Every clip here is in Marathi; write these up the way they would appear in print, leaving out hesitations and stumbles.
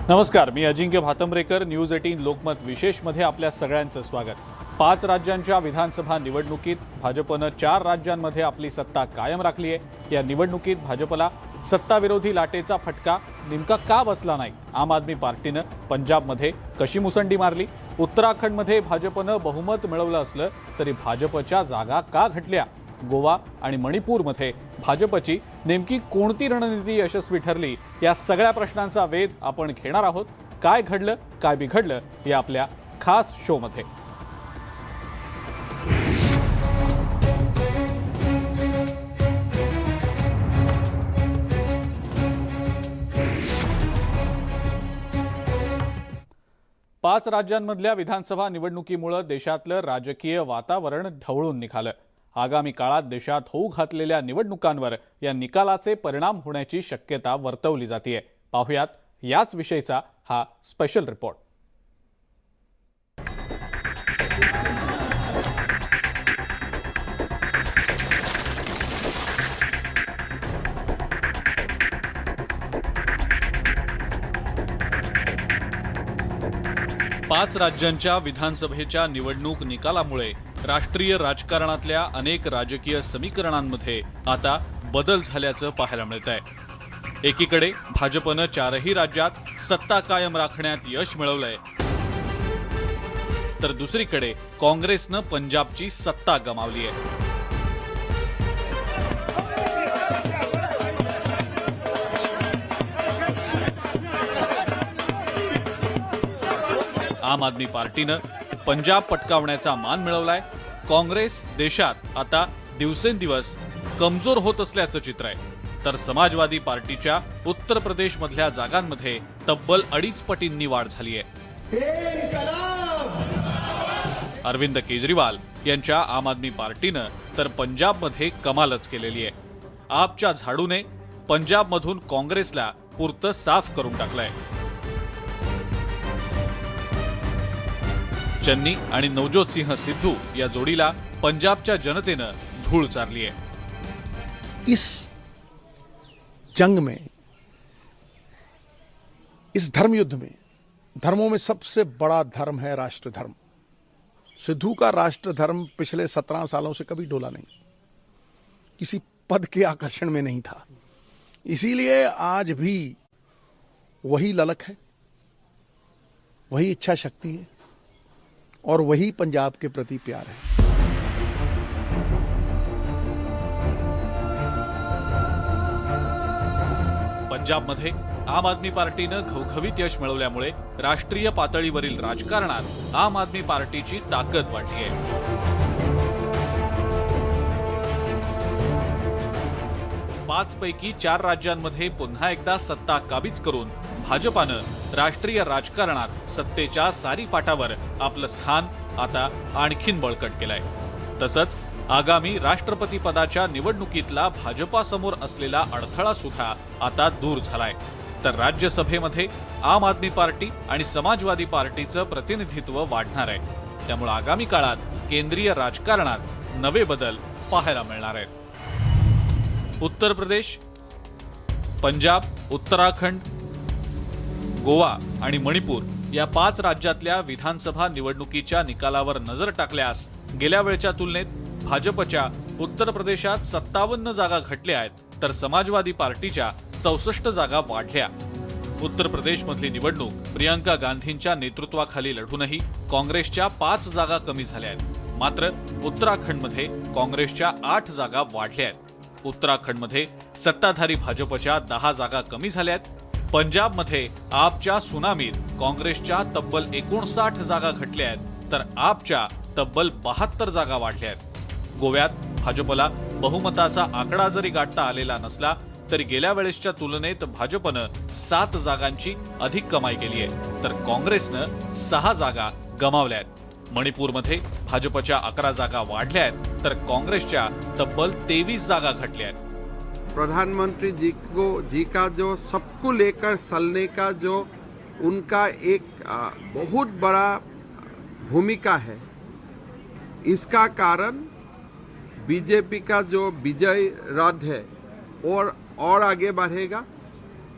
नमस्कार, मी अजिंक्य भातंब्रेकर. न्यूज 18 लोकमत विशेषमध्ये आपल्या सगळ्यांचं स्वागत. 5 राज्यांच्या विधानसभा निवडणुकीत भाजपनं 4 राज्यांमध्ये आपली सत्ता कायम राखली आहे. या निवडणुकीत भाजपला सत्ताविरोधी लाटेचा फटका नेमका का बसला नाही? आम आदमी पार्टीनं पंजाबमध्ये कशी मुसंडी मारली? उत्तराखंडमध्ये भाजपनं बहुमत मिळवलं असलं तरी भाजपच्या जागा का घटल्या? गोवा आणि मणिपूरमध्ये भाजपची नेमकी कोणती रणनीती यशस्वी ठरली? या सगळ्या प्रश्नांचा वेध आपण घेणार आहोत. काय घडलं, काय बिघडलं या आपल्या खास शोमध्ये. पाच राज्यांमधल्या विधानसभा निवडणुकीमुळे देशातलं राजकीय वातावरण ढवळून निघालं. आगामी काळात देशात होऊ घातलेल्या निवडणुकांवर या निकालाचे परिणाम होण्याची शक्यता वर्तवली जाते. पाहुयात याच विषयीचा हा स्पेशल रिपोर्ट. पाच राज्यांच्या विधानसभेच्या निवडणूक निकालामुळे राष्ट्रीय राजकारणातल्या अनेक राजकीय समीकरणांमध्ये आता बदल झाल्याचं पाहायला मिळत आहे. एकीकडे भाजपनं 4ही राज्यात सत्ता कायम राखण्यात यश मिळवलंय, तर दुसरीकडे काँग्रेसनं पंजाबची सत्ता गमावली आहे. आम आदमी पार्टीनं पंजाब पटकावण्याचा मान मिळवलाय. काँग्रेस देशात आता दिवसेंदिवस कमजोर होत असल्याचं चित्र आहे. तर समाजवादी पार्टीच्या उत्तर प्रदेश मधल्या जागांमध्ये तब्बल 2.5 पटींनी वाढ झाली आहे. अरविंद केजरीवाल यांच्या आम आदमी पार्टीनं तर पंजाबमध्ये कमालच केलेली आहे. आपच्या झाडूने पंजाबमधून काँग्रेसला पुरतं साफ करून टाकलंय. चन्नी आणि नवजोत सिंह सिद्धू या जोडीला पंजाबच्या जनतेनं धूळ चारली आहे. इस जंग में, इस धर्म युद्ध में, धर्मों में सबसे बड़ा धर्म है राष्ट्र धर्म. सिद्धू का राष्ट्र धर्म पिछले 17 सालों से कभी डोला नहीं, किसी पद के आकर्षण में नहीं था. इसीलिए आज भी वही ललक है, वही इच्छा शक्ति है और वही पंजाब के प्रति प्यार है. पंजाबमध्ये आम आदमी पार्टीनं घवघवीत यश मिळवल्यामुळे राष्ट्रीय पातळीवरील राजकारणात आम आदमी पार्टीची ताकद वाढली आहे. पाच पैकी 4 राज्यांमध्ये पुन्हा एकदा सत्ता काबीज करून भाजपानं राष्ट्रीय राजकारणात सत्तेच्या सारी पाटावर आपलं स्थान आता आणखीन बळकट केलंय. तसंच आगामी राष्ट्रपती पदाच्या निवडणुकीतला भाजपासमोर असलेला अडथळा सुद्धा आता दूर झालाय. तर राज्यसभेमध्ये आम आदमी पार्टी आणि समाजवादी पार्टीचं प्रतिनिधित्व वाढणार आहे. त्यामुळे आगामी काळात केंद्रीय राजकारणात नवे बदल पाहायला मिळणार आहेत. उत्तर प्रदेश, पंजाब, उत्तराखंड, गोवा आणि मणिपूर या 5 राज्यातल्या विधानसभा निवडणुकीच्या निकालावर नजर टाकल्यास गेल्या वेळच्या तुलनेत भाजपच्या उत्तर प्रदेशात 57 जागा घटल्या आहेत, तर समाजवादी पार्टीच्या 64 जागा वाढल्या. उत्तर प्रदेशमधली निवडणूक प्रियंका गांधींच्या नेतृत्वाखाली लढूनही काँग्रेसच्या 5 जागा कमी झाल्या आहेत. मात्र उत्तराखंडमध्ये काँग्रेसच्या 8 जागा वाढल्या आहेत. उत्तराखंडमध्ये सत्ताधारी भाजपच्या 10 जागा कमी झाल्यात. पंजाबमध्ये आपच्या सुनामीत काँग्रेसच्या तब्बल 59 जागा घटल्या आहेत, तर आपच्या तब्बल 72 जागा वाढल्या आहेत. गोव्यात भाजपला बहुमताचा आकडा जरी गाठता आलेला नसला तरी गेल्या वेळेसच्या तुलनेत भाजपनं 7 जागांची अधिक कमाई केली आहे, तर काँग्रेसनं 6 जागा गमावल्या आहेत. मणिपूरमध्ये भाजपच्या 11 जागा वाढल्या आहेत, तर काँग्रेसच्या तब्बल 23 जागा घटल्या आहेत. प्रधानमंत्री जी का जो सबको लेकर चलने का जो उनका एक बहुत बड़ा भूमिका है, इसका कारण बीजेपी का जो विजय रथ है और आगे बढ़ेगा.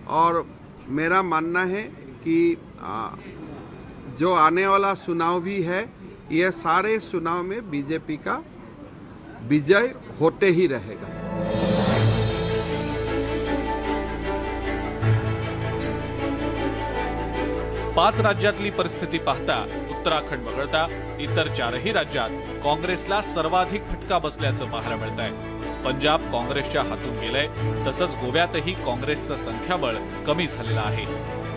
और मेरा मानना है कि जो आने वाला चुनाव भी है, ये सारे चुनाव में बीजेपी का विजय होते ही रहेगा। पाच राज्यातली परिस्थिती पाहता उत्तराखंड वगळता इतर चारही राज्यात काँग्रेसला सर्वाधिक फटका बसल्याचं पाहायला मिळत आहे। पंजाब काँग्रेसच्या हातून गेलंय, तसंच गोव्यातही काँग्रेसचं संख्याबळ कमी झालेलं आहे।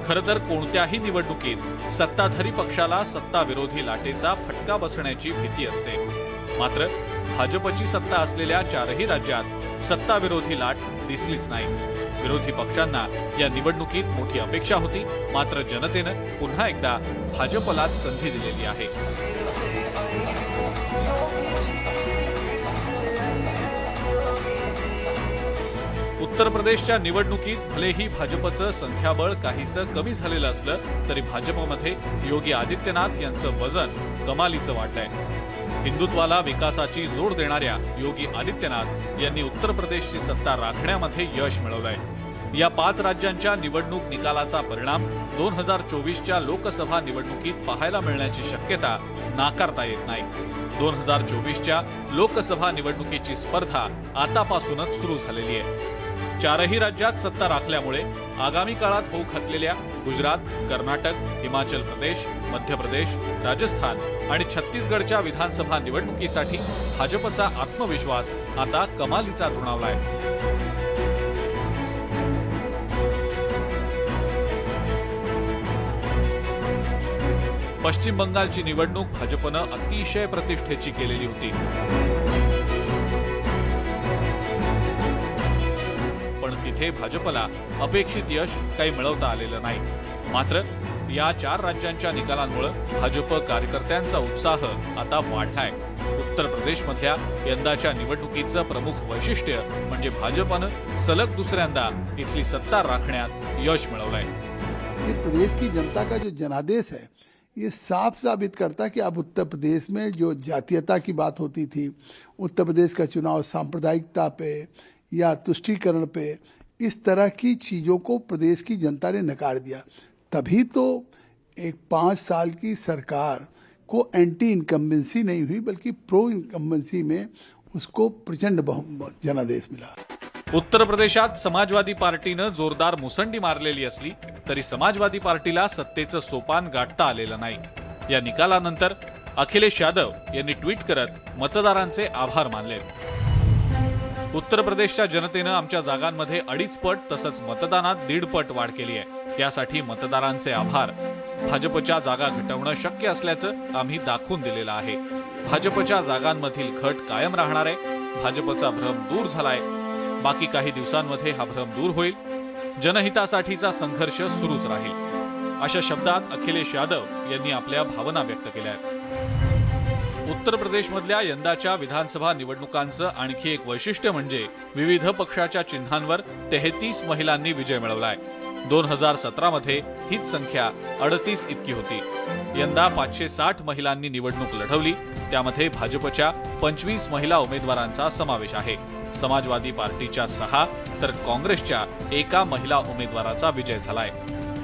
खरं तर कोणत्याही निवडणुकीत सत्ताधारी पक्षाला सत्ता विरोधी लाटेचा फटका बसण्याची भीती असते। मात्र भाजपची सत्ता असलेल्या चारही राज्यात सत्ता विरोधी लाट दिसलीच नाही। विरोधी पक्षांना या निवडणुकीत मोठी अपेक्षा होती, मात्र जनतेनं पुन्हा एकदा भाजपलाच संधी दिलेली आहे। उत्तर प्रदेशच्या निवडणुकीत भलेही भाजपचं संख्याबळ काहीसं कमी झालेलं असलं तरी भाजपमध्ये योगी आदित्यनाथ यांचं वजन कमालीचं वाटतंय। हिंदुत्वाला विकासाची जोड देणाऱ्या योगी आदित्यनाथ यांनी उत्तर प्रदेशची सत्ता राखण्यामध्ये यश मिळवलंय। या पाच राज्यांच्या निवडणूक निकालाचा परिणाम 2024च्या लोकसभा निवडणुकीत पाहायला मिळण्याची शक्यता नाकारता येत नाही। 2024च्या लोकसभा निवडणुकीची स्पर्धा आतापासूनच सुरू झालेली आहे। चारही राज्यात सत्ता राखल्यामुळे आगामी काळात होऊ घातलेल्या गुजरात, कर्नाटक, हिमाचल प्रदेश, मध्य प्रदेश, राजस्थान आणि छत्तीसगडच्या विधानसभा निवडणुकीसाठी भाजपचा आत्मविश्वास आता कमालीचा दुणावलाय। पश्चिम बंगालची निवडणूक भाजपनं अतिशय प्रतिष्ठेची केलेली होती, पण तिथे भाजपला अपेक्षित यश काही मिळवता आलेलं नाही। मात्र या चार राज्यांच्या निकालांमुळे भाजप कार्यकर्त्यांचा उत्साह आता वाढलाय। उत्तर प्रदेशमधल्या यंदाच्या निवडणुकीचं प्रमुख वैशिष्ट्य म्हणजे भाजपनं सलग दुसऱ्यांदा इथली सत्ता राखण्यात यश मिळवलंय। ये प्रदेश की जनता का जो जनादेश है, ये साफ साबित करता कि अब उत्तर प्रदेश में जो जातीयता की बात होती थी, उत्तर प्रदेश का चुनाव सांप्रदायिकता पे या तुष्टीकरण पे, इस तरह की चीज़ों को प्रदेश की जनता ने नकार दिया। तभी तो एक 5 साल की सरकार को एंटी इनकम्बेंसी नहीं हुई, बल्कि प्रो इनकम्बेंसी में उसको प्रचंड जनादेश मिला। उत्तर प्रदेशात समाजवादी पार्टीनं जोरदार मुसंडी मारलेली असली तरी समाजवादी पार्टीला सत्तेचं सोपान गाठता आलेलं नाही। या निकालानंतर अखिलेश यादव यांनी ट्विट करत मतदारांचे आभार मानले। उत्तर प्रदेशच्या जनतेनं आमच्या जागांमध्ये 2.5 पट तसंच मतदानात 1.5 पट वाढ केली आहे। यासाठी मतदारांचे आभार। भाजपच्या जागा घटवणं शक्य असल्याचं आम्ही दाखवून दिलेलं आहे। भाजपच्या जागांमधील घट कायम राहणार आहे। भाजपचा भ्रम दूर झालाय। बाकी काही दिवसांमध्ये हा भ्रम दूर होईल। जनहितासाठीचा संघर्ष सुरूच राहील, अशा शब्दात अखिलेश यादव यांनी आपल्या भावना व्यक्त केल्या आहेत। उत्तर प्रदेशमधल्या यंदाच्या विधानसभा निवडणुकांचं आणखी एक वैशिष्ट्य म्हणजे विविध पक्षाच्या चिन्हांवर 33 महिलांनी विजय मिळवलाय। 2017 मध्ये हीच संख्या 38 इतकी होती। यंदा 560 महिलांनी निवडणूक लढवली, त्यामध्ये भाजपच्या 25 महिला उमेदवारांचा समावेश आहे। समाजवादी पार्टीच्या 6 तर काँग्रेसच्या 1 महिला उमेदवाराचा विजय झालाय।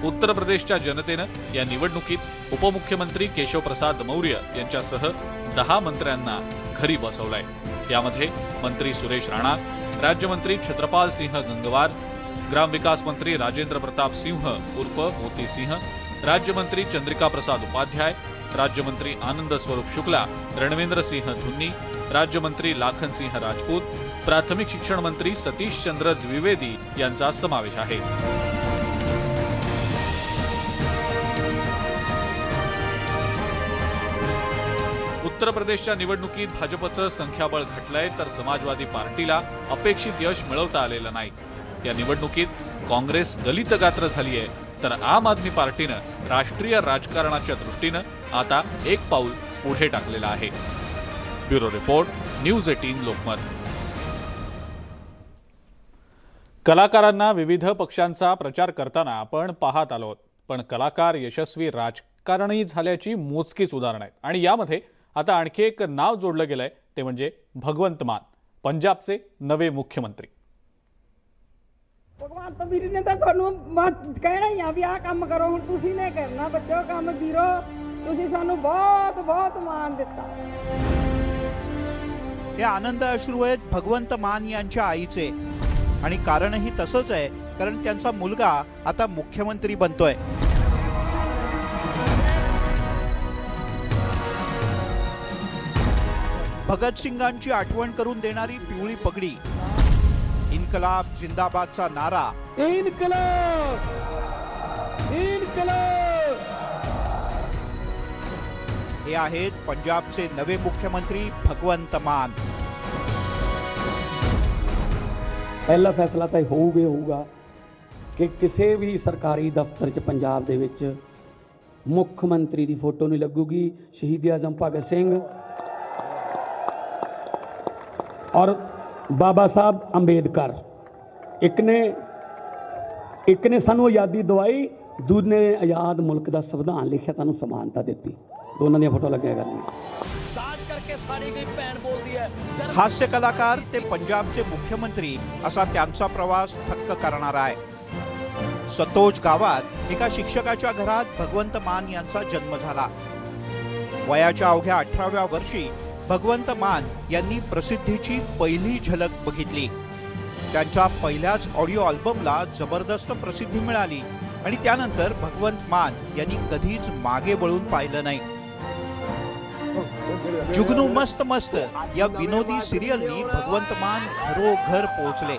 उत्तर प्रदेशच्या जनतेनं या निवडणुकीत उपमुख्यमंत्री केशव प्रसाद मौर्य यांच्यासह 10 मंत्र्यांना घरी बसवलंय। यामध्ये मंत्री सुरेश राणा, राज्यमंत्री छत्रपाल सिंह गंगवार, ग्रामविकास मंत्री राजेंद्र प्रताप सिंह उर्फ मोती सिंह, राज्यमंत्री चंद्रिका प्रसाद उपाध्याय, राज्यमंत्री आनंद स्वरूप शुक्ला, रणवेंद्र सिंह धुन्नी, राज्यमंत्री लाखन सिंह राजपूत, प्राथमिक शिक्षण मंत्री सतीश चंद्र द्विवेदी यांचा समावेश आहे। उत्तर प्रदेशच्या निवडणुकीत भाजपचं संख्याबळ घटलंय तर समाजवादी पार्टीला अपेक्षित यश मिळवता आलेलं नाही। या निवडणुकीत काँग्रेस गलितगात्र झाली आहे तर आम आदमी पार्टीनं राष्ट्रीय राजकारणाच्या दृष्टीनं आता एक पाऊल पुढे टाकलेलं आहे। Bureau report, news 18 Lokmat. कलाकारांना विविध पक्षांचा प्रचार करताना आपण पाहत आलो आहोत, पण कलाकार यशस्वी राजकारणी झाल्याची मोजकीच उदाहरणं आहेत आणि यामध्ये आता आणखी एक नाव जोडलं गेलंय, ते म्हणजे भगवंत मान, पंजाबचे नवे मुख्यमंत्री। ਭਗਵੰਤ ਵੀਰ ਨੇ ਤਾਂ ਤੁਹਾਨੂੰ ਕਹਿਣਾ ਹੀ ਆ ਵੀ ਆਹ ਕੰਮ ਕਰੋ, ਹੁਣ ਤੁਸੀਂ ਨੇ ਕਰਨਾ ਬੱਚੋ ਕੰਮ ਵੀਰੋ, ਤੁਸੀਂ ਸਾਨੂੰ ਬਹੁਤ ਬਹੁਤ ਮਾਣ ਦਿੱਤਾ। हे आनंद अश्रू आहेत भगवंत मान यांच्या आईचे आणि कारणही तसंच आहे, कारण त्यांचा मुलगा आता मुख्यमंत्री बनतोय। भगतसिंगांची आठवण करून देणारी पिवळी पगडी, इन्कलाब जिंदाबादचा नारा, इन्कलाब इन्कलाब, हे आहेत पंजाबचे नवे मुख्यमंत्री भगवंत मान। ਪਹਿਲਾ ਫੈਸਲਾ ਤਾਂ ਹੋਊਗਾ ਕਿ ਕਿਸੇ ਵੀ ਸਰਕਾਰੀ ਦਫ਼ਤਰ 'ਚ ਪੰਜਾਬ ਦੇ ਵਿੱਚ ਮੁੱਖ ਮੰਤਰੀ ਦੀ ਫੋਟੋ ਨਹੀਂ ਲੱਗੂਗੀ। ਸ਼ਹੀਦ ਆਜ਼ਮ ਭਗਤ ਸਿੰਘ ਔਰ ਬਾਬਾ ਸਾਹਿਬ ਅੰਬੇਦਕਰ, ਇੱਕ ਨੇ ਸਾਨੂੰ ਆਜ਼ਾਦੀ ਦਵਾਈ, ਦੂਜੇ ਨੇ ਆਜ਼ਾਦ ਮੁਲਕ ਦਾ ਸੰਵਿਧਾਨ ਲਿਖਿਆ, ਸਾਨੂੰ ਸਮਾਨਤਾ ਦਿੱਤੀ। ਦੋਨਾਂ ਦੀਆਂ ਫੋਟੋ ਲੱਗਿਆ ਕਰਨੀਆਂ। हास्य कलाकार ते पंजाबचे मुख्यमंत्री असा त्यांचा प्रवास थक्क करणारा आहे। सतोज गावात एका शिक्षकाच्या घरात भगवंत मान यांचा जन्म झाला। वयाच्या अवघ्या 18व्या वर्षी भगवंत मान यांनी प्रसिद्धीची पहिली झलक बघितली। त्यांच्या पहिल्याच ऑडिओ अल्बमला जबरदस्त प्रसिद्धी मिळाली आणि त्यानंतर भगवंत मान यांनी कधीच मागे वळून पाहिलं नाही। जुगनू मस्त मस्त या विनोदी सिरियलनी भगवंत मान घरोघर पोहोचले।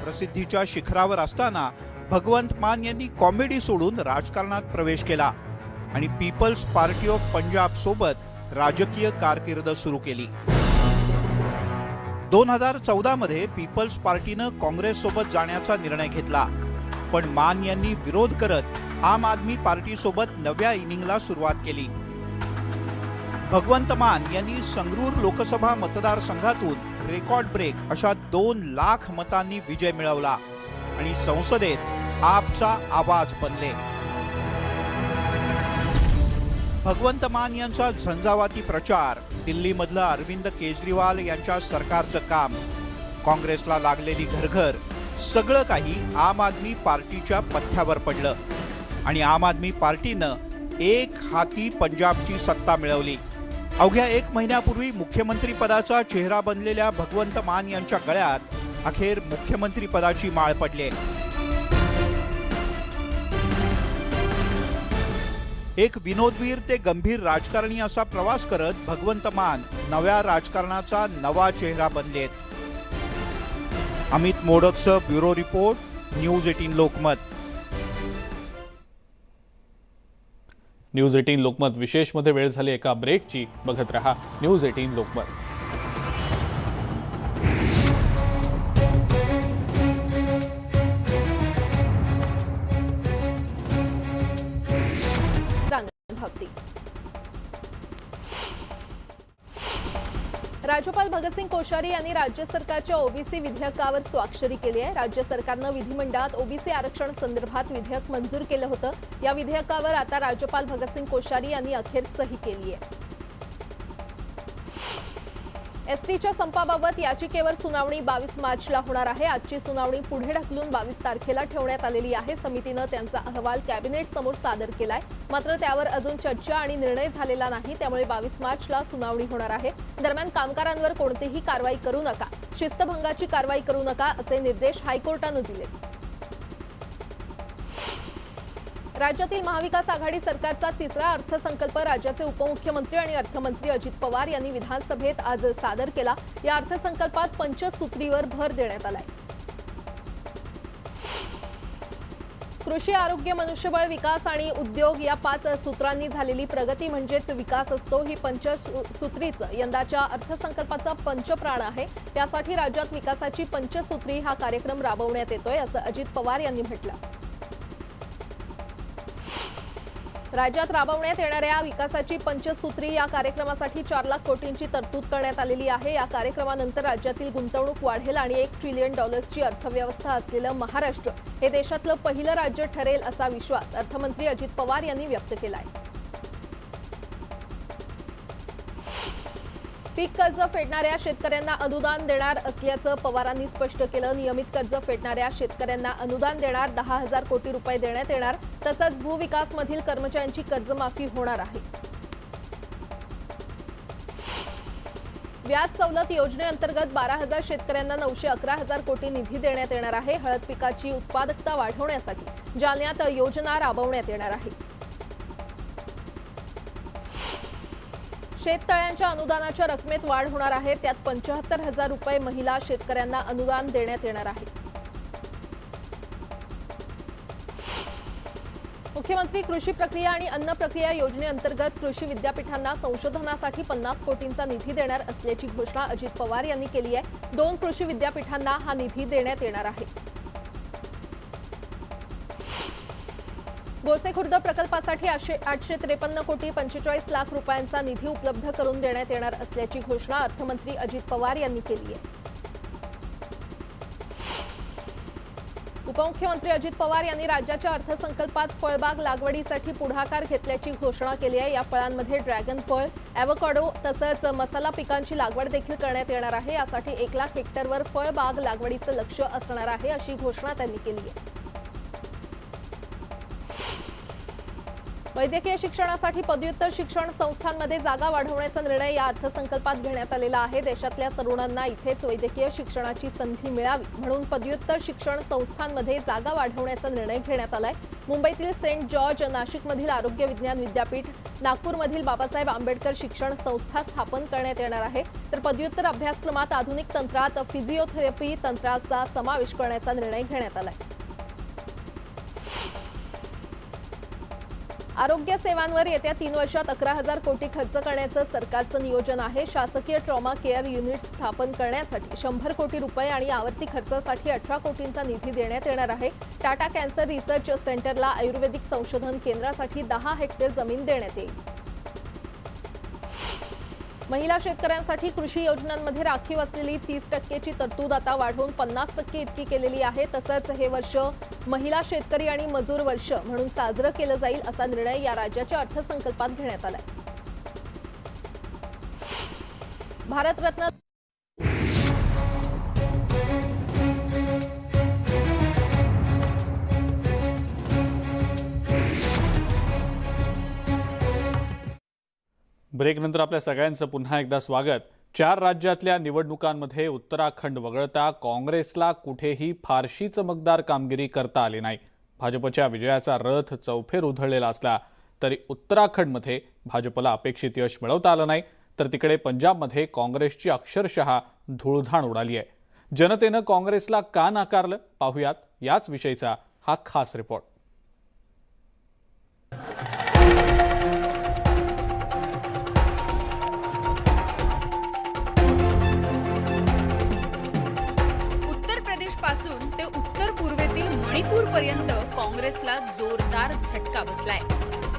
प्रसिद्धीच्या शिखरावर असताना भगवंत मान यांनी कॉमेडी सोडून राजकारणात प्रवेश केला आणि पीपल्स पार्टी ऑफ पंजाब सोबत राजकीय कारकीर्द सुरू केली। 2014 मध्ये पीपल्स पार्टीनं काँग्रेस सोबत जाण्याचा निर्णय घेतला, पण मान यांनी विरोध करत आम आदमी पार्टी सोबत नव्या इनिंगला सुरुवात केली। भगवंत मान यांनी संगरूर लोकसभा मतदारसंघातून रेकॉर्ड ब्रेक अशा 2 लाख मतांनी विजय मिळवला आणि संसदेत आपचा आवाज बनले। भगवंत मान यांचा झंझावाती प्रचार, दिल्लीमधलं अरविंद केजरीवाल यांच्या सरकारचं काम, काँग्रेसला लागलेली घरघर, सगळं काही आम आदमी पार्टीच्या पथ्यावर पडलं आणि आम आदमी पार्टीनं एक हाती पंजाबची सत्ता मिळवली। अवघ्या 1 महिन्यापूर्वी मुख्यमंत्री पदाचा चेहरा बनलेल्या भगवंत मान यांच्या गळ्यात अखेर मुख्यमंत्री पदाची माळ पडली। एक विनोदवीर ते गंभीर राजकारणी असा प्रवास करत भगवंत मान नव्या राजकारणाचा नवा चेहरा बनलेत। अमित मोडकचं bureau report, news 18 Lokmat. News 18 Lokmat विशेषमध्ये वेळ झाली एका ब्रेकची। बघत रहा न्यूज 18 लोकमत। राज्यपाल भगतसिंग कोश्यारी यांनी राज्य सरकारच्या ओबीसी विधेयकावर स्वाक्षरी केली आहे। राज्य सरकारनं विधिमंडळात ओबीसी आरक्षण संदर्भात विधेयक मंजूर केलं होतं। या विधेयकावर आता राज्यपाल भगतसिंग कोश्यारी यांनी अखेर सही केली आहे। एसटीच्या संपाबाबत याचिकेवर सुनावणी 22 मार्चला होणार आहे। आजची सुनावणी पुढे ढकलून 22 तारखेला ठेवण्यात आलेली आहे। समितीनं त्यांचा अहवाल कॅबिनेट समोर सादर केलाय, मात्र त्यावर अजून चर्चा आणि निर्णय झालेला नाही, त्यामुळे 22 मार्चला सुनावणी होणार आहे। दरम्यान कामगारांवर कोणतीही कारवाई करू नका, शिस्तभंगाची कारवाई करू नका असे निर्देश हायकोर्टानं दिले। राज्यातील महाविकास आघाडी सरकारचा तिसरा अर्थसंकल्प राज्याचे उपमुख्यमंत्री आणि अर्थमंत्री अजित पवार यांनी विधानसभेत आज सादर केला। या अर्थसंकल्पात पंचसूत्रीवर भर देण्यात आलाय। कृषी, आरोग्य, मनुष्यबळ विकास आणि उद्योग या 5 सूत्रांनी झालेली प्रगती म्हणजेच विकास असतो। ही पंचसूत्रीच यंदाच्या अर्थसंकल्पाचा पंचप्राण आहे। त्यासाठी राज्यात विकासाची पंचसूत्री हा कार्यक्रम राबवण्यात येतोय असं अजित पवार यांनी म्हटलं। राज्यात राबवण्यात येणाऱ्या विकासाची पंचसूत्री या कार्यक्रमासाठी 4 लाख कोटींची तरतूद करण्यात आलेली आहे। या कार्यक्रमानंतर राज्यातील गुंतवणूक वाढेल आणि $1 ट्रिलियन अर्थव्यवस्था असलेलं महाराष्ट्र हे देशातलं पहिलं राज्य ठरेल असा विश्वास अर्थमंत्री अजित पवार यांनी व्यक्त केलाय। पीक कर्ज फेडणाऱ्या शेतकऱ्यांना अनुदान देणार असल्याचं पवारांनी स्पष्ट केलं. नियमित कर्ज फेडणाऱ्या शेतकऱ्यांना अनुदान देणार, 10,000 कोटी रुपये देण्यात येणार. तसंच भूविकासमधील कर्मचाऱ्यांची कर्जमाफी होणार आहे. व्याज सवलत योजनेअंतर्गत 12,000 शेतकऱ्यांना 911,000 कोटी निधी देण्यात येणार आहे. हळद पिकाची उत्पादकता वाढवण्यासाठी जालन्यात योजना राबवण्यात येणार आहे. शेततळ्यांच्या अनुदानाच्या रकमेत वाढ होणार आहे. त्यात 75,000 रुपये महिला शेतकऱ्यांना अनुदान देण्यात येणार आहे. मुख्यमंत्री कृषी प्रक्रिया आणि अन्न प्रक्रिया योजनेअंतर्गत कृषी विद्यापीठांना संशोधनासाठी 50 कोटींचा निधी देणार असल्याची घोषणा अजित पवार यांनी केली आहे. 2 कृषी विद्यापीठांना हा निधी देण्यात येणार आहे. गोसेखुर्द प्रकल्पासाठी 853 कोटी 45 लाख रुपयांचा निधी उपलब्ध करून देण्यात येणार असल्याची घोषणा अर्थमंत्री अजित पवार यांनी केली आहे. उपमुख्यमंत्री अजित पवार यांनी राज्याच्या अर्थसंकल्पात फळबाग लागवडीसाठी पुढाकार घेतल्याची घोषणा केली आहे. या फळांमध्ये ड्रॅगन फळ, ॲव्होकाडो तसंच मसाला पिकांची लागवड देखील करण्यात येणार आहे. यासाठी 1 लाख हेक्टरवर फळबाग लागवडीचं लक्ष्य असणार आहे, अशी घोषणा त्यांनी केली आहे. वैद्यकीय शिक्षणासाठी पदव्युत्तर शिक्षण संस्थांमध्ये जागा वाढवण्याचा निर्णय या अर्थसंकल्पात घेण्यात आलेला आहे. देशातल्या तरुणांना इथेच वैद्यकीय शिक्षणाची संधी मिळावी म्हणून पदव्युत्तर शिक्षण संस्थांमध्ये जागा वाढवण्याचा निर्णय घेण्यात आलाय. मुंबईतील सेंट जॉर्ज, नाशिकमधील आरोग्य विज्ञान विद्यापीठ, नागपूरमधील बाबासाहेब आंबेडकर शिक्षण संस्था स्थापन करण्यात येणार आहे. तर पदव्युत्तर अभ्यासक्रमात आधुनिक तंत्रात फिजिओथेरपी तंत्राचा समावेश करण्याचा निर्णय घेण्यात आलाय. आरोग्य सेवांवर येत्या 3 वर्षात 11,000 कोटी खर्च करण्याचं सरकारचं नियोजन आहे. शासकीय ट्रॉमा केअर युनिट स्थापन करण्यासाठी 100 कोटी रुपये आणि आवर्ती खर्चासाठी 18 कोटींचा निधी देण्यात येणार आहे. टाटा कॅन्सर रिसर्च सेंटरला आयुर्वेदिक संशोधन केंद्रासाठी 10 हेक्टर जमीन देण्यात येईल. महिला शेतकऱ्यांसाठी कृषी योजनांमध्ये राखीव असलेली 30% तरतूद आता वाढवून 50% इतकी केलेली आहे. तसंच हे वर्ष महिला शेतकरी आणि मजूर वर्ष म्हणून साजरं केलं जाईल असा निर्णय या राज्याच्या अर्थसंकल्पात घेण्यात आलाय. भारतरत्न ब्रेकनंतर आपल्या सगळ्यांचं पुन्हा एकदा स्वागत. 4 राज्यातल्या निवडणुकांमध्ये उत्तराखंड वगळता काँग्रेसला कुठेही फारशी चमकदार कामगिरी करता आली नाही. भाजपच्या विजयाचा रथ चौफेर उधळलेला असला तरी उत्तराखंडमध्ये भाजपला अपेक्षित यश मिळवता आलं नाही. तर तिकडे पंजाबमध्ये काँग्रेसची अक्षरशः धूळधाण उडाली आहे. जनतेनं काँग्रेसला का नाकारलं पाहूयात याच विषयीचा हा खास रिपोर्ट. पासून ते उत्तर पूर्वेतील मणिपूर पर्यंत काँग्रेसला जोरदार झटका बसलाय.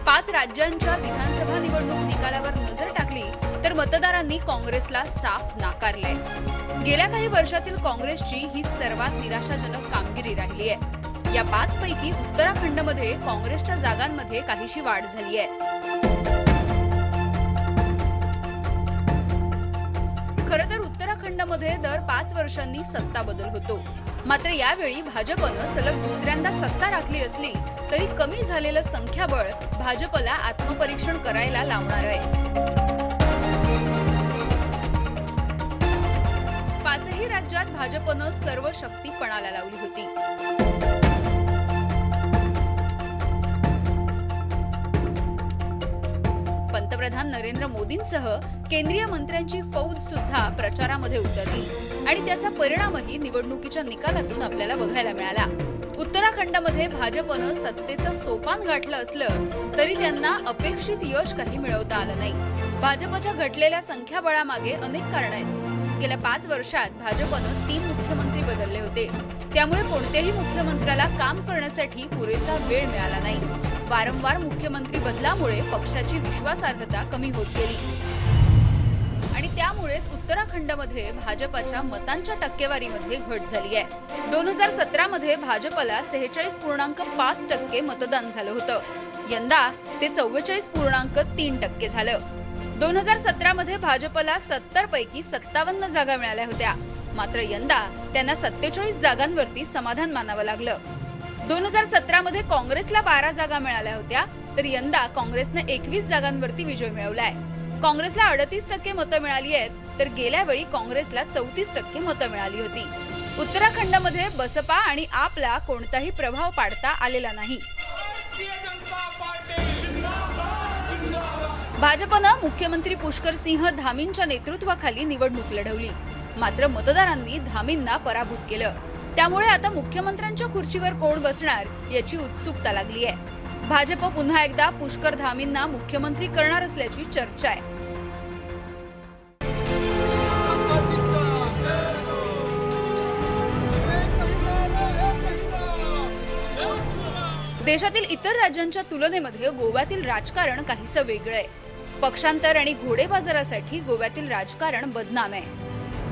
5 राज्यांच्या विधानसभा निवडणूक निकालावर नजर टाकली तर मतदारांनी काँग्रेसला साफ नाकारलंय. गेल्या काही वर्षातील काँग्रेसची ही सर्वात निराशाजनक कामगिरी राहिली आहे. या 5 पैकी उत्तराखंडमध्ये काँग्रेसच्या जागांमध्ये काहीशी वाढ झाली आहे. खरं तर उत्तराखंडमध्ये दर 5 वर्षांनी सत्ता बदल होतो. मात्र यावेळी भाजपनं सलग दुसऱ्यांदा सत्ता राखली असली तरी कमी झालेलं संख्याबळ भाजपला आत्मपरीक्षण करायला लावणार आहे. 5ही राज्यात भाजपनं सर्व शक्ती पणाला लावली होती. पंतप्रधान नरेंद्र मोदींसह केंद्रीय मंत्र्यांची फौज सुद्धा प्रचारामध्ये उतरली आणि त्याचा परिणामही निवडणुकीच्या निकालातून आपल्याला बघायला मिळाला. उत्तराखंडमध्ये भाजपनं सत्तेचं सोपान गाठलं असलं तरी त्यांना अपेक्षित यश काही मिळवता आलं नाही. भाजपच्या घटलेल्या संख्याबळामागे अनेक कारणं आहेत. गेल्या 5 वर्षात भाजपनं 3 मुख्यमंत्री बदलले होते. त्यामुळे कोणत्याही मुख्यमंत्र्याला काम करण्यासाठी पुरेसा वेळ मिळाला नाही. वारंवार मुख्यमंत्री बदलामुळे पक्षाची विश्वासार्हता कमी होत गेली आणि त्यामुळेच उत्तराखंडमध्ये भाजपच्या मतांच्या टक्केवारीमध्ये घट झाली आहे. 2017 मध्ये भाजपला 46.5% मतदान झालं होतं. यंदा ते 44.3% झालं. 2017 मध्ये भाजपला 70 पैकी 57 जागा मिळाल्या होत्या. मात्र यंदा त्यांना 47 जागांवरती समाधान मानावं लागलं. 2017 मध्ये काँग्रेसला 12 जागा मिळाल्या होत्या, तर यंदा काँग्रेसने 21 जागांवरती विजय मिळवलाय. काँग्रेसला 38% मतं मिळाली आहेत, तर गेल्या वेळी काँग्रेसला 34% मतं मिळाली होती. उत्तराखंडमध्ये बसपा आणि आपला कोणताही प्रभाव पाडता आलेला नाही. भाजपनं मुख्यमंत्री पुष्कर सिंह धामींच्या नेतृत्वाखाली निवडणूक लढवली. मात्र मतदारांनी धामींना पराभूत केलं. त्यामुळे आता मुख्यमंत्र्यांच्या खुर्चीवर कोण बसणार याची उत्सुकता लागली आहे. भाजप पुन्हा एकदा पुष्कर धामींना मुख्यमंत्री करणार असल्याची चर्चा आहे. देशातील इतर राज्यांच्या तुलनेमध्ये गोव्यातील राजकारण काहीसं वेगळं आहे. पक्षांतर आणि घोडेबाजारासाठी गोव्यातील राजकारण बदनाम आहे.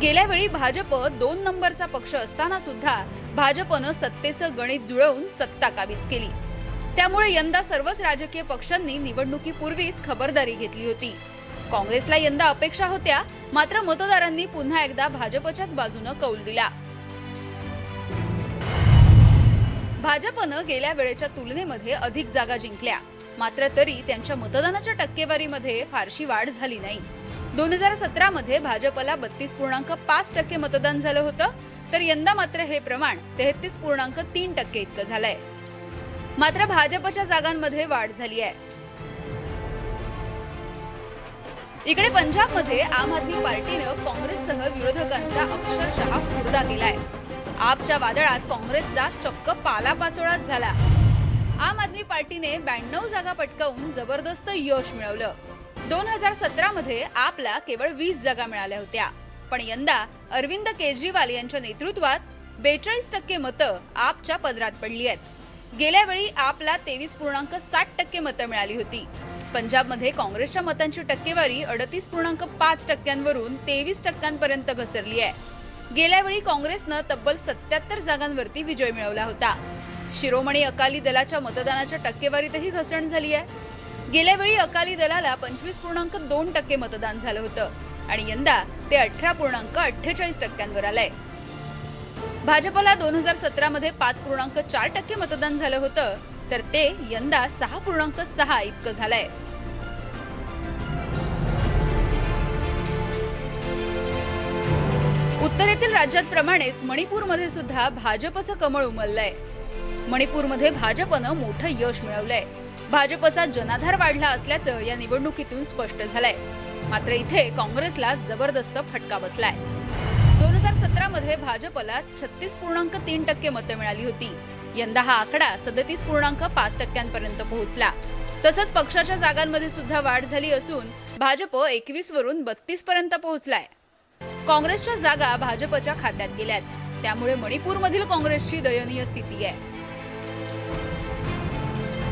गेल्या वेळी भाजप 2 नंबरचा पक्ष असताना सुद्धा भाजपनं सत्तेचं गणित जुळवून सत्ता काबीज केली. त्यामुळे यंदा सर्वच राजकीय पक्षांनी निवडणुकीपूर्वीच खबरदारी घेतली होती. काँग्रेसला यंदा अपेक्षा होत्या, मात्र मतदारांनी पुन्हा एकदा भाजपच्याच बाजूनं कौल दिला. भाजपनं गेल्या वेळेच्या तुलनेमध्ये अधिक जागा जिंकल्या, मात्र तरी त्यांच्या मतदानाच्या टक्केवारीमध्ये फारशी वाढ झाली नाही. 2017 मध्ये भाजपला 32.5% मतदान झालं होतं, तर यंदा मात्र हे प्रमाण 33.3% इतकं झालंय. मात्र भाजपच्या जागांमध्ये वाढ झाली आहे. इकडे पंजाबमध्ये आम आदमी पार्टीनं काँग्रेससह विरोधकांचा अक्षरशः हुरडा केलाय. आपच्या वादळात काँग्रेसचा चक्क पालापाचोळाच झाला. आम आदमी पार्टीने 92 जागा पटकावून जबरदस्त यश मिळवलं. 2017 मध्ये आपला केवळ 20 जागा मिळाल्या होत्या, पण यंदा अरविंद केजरीवाल यांच्या नेतृत्वात 42% मतं आपच्या पदरात पडली आहेत. गेल्या वेळी आपला 23.7% मतं मिळाली होती. पंजाबमध्ये काँग्रेसच्या मतांची टक्केवारी 38.5% वरून 23% घसरली आहे. गेल्या वेळी काँग्रेसनं तब्बल 77 जागांवरती विजय मिळवला होता. शिरोमणी अकाली दलाच्या मतदानाच्या टक्केवारीतही घसरण झाली आहे. गेल्या वेळी अकाली दलाला 25.2% मतदान झालं होतं आणि यंदा ते 18.48% आलंय. भाजपला 2017 मध्ये 5.4% मतदान झालं होतं, तर ते यंदा 6.6 इतकं झालंय. उत्तरेतील राज्यांप्रमाणेच मणिपूरमध्ये सुद्धा भाजपचं कमळ उमललंय. मणिपूरमध्ये भाजपनं मोठं यश मिळवलंय. भाजपचा जनाधार वाढला असल्याचं या निवडणुकीतून स्पष्ट झालंय. मात्र इथे काँग्रेसला जबरदस्त फटका बसलाय. 2017 मध्ये भाजपला 36.3% मतं मिळाली होती. यंदा हा आकडा 37.5% पोहोचला. तसंच पक्षाच्या जागांमध्ये सुद्धा वाढ झाली असून भाजप 21 वरून 32 पर्यंत पोहोचलाय. काँग्रेसच्या जागा भाजपच्या खात्यात गेल्यात. त्यामुळे मणिपूरमधील काँग्रेसची दयनीय स्थिती आहे.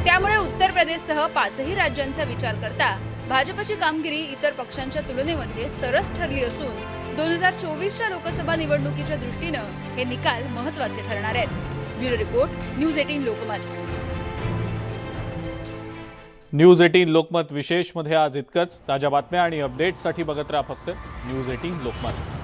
त्यामुळे उत्तर प्रदेशसह 5ही राज्यांचा विचार करता भाजपची कामगिरी इतर पक्षांच्या तुलनेमध्ये सरस ठरली असून 2024च्या लोकसभा निवडणुकीच्या दृष्टीनं हे निकाल महत्त्वाचे ठरणार आहेत. Bureau report, news 18 Lokmat. News 18 Lokmat विशेषमध्ये आज इतकंच. ताज्या बातम्या आणि अपडेट्ससाठी बघत राहा फक्त न्यूज 18 लोकमत.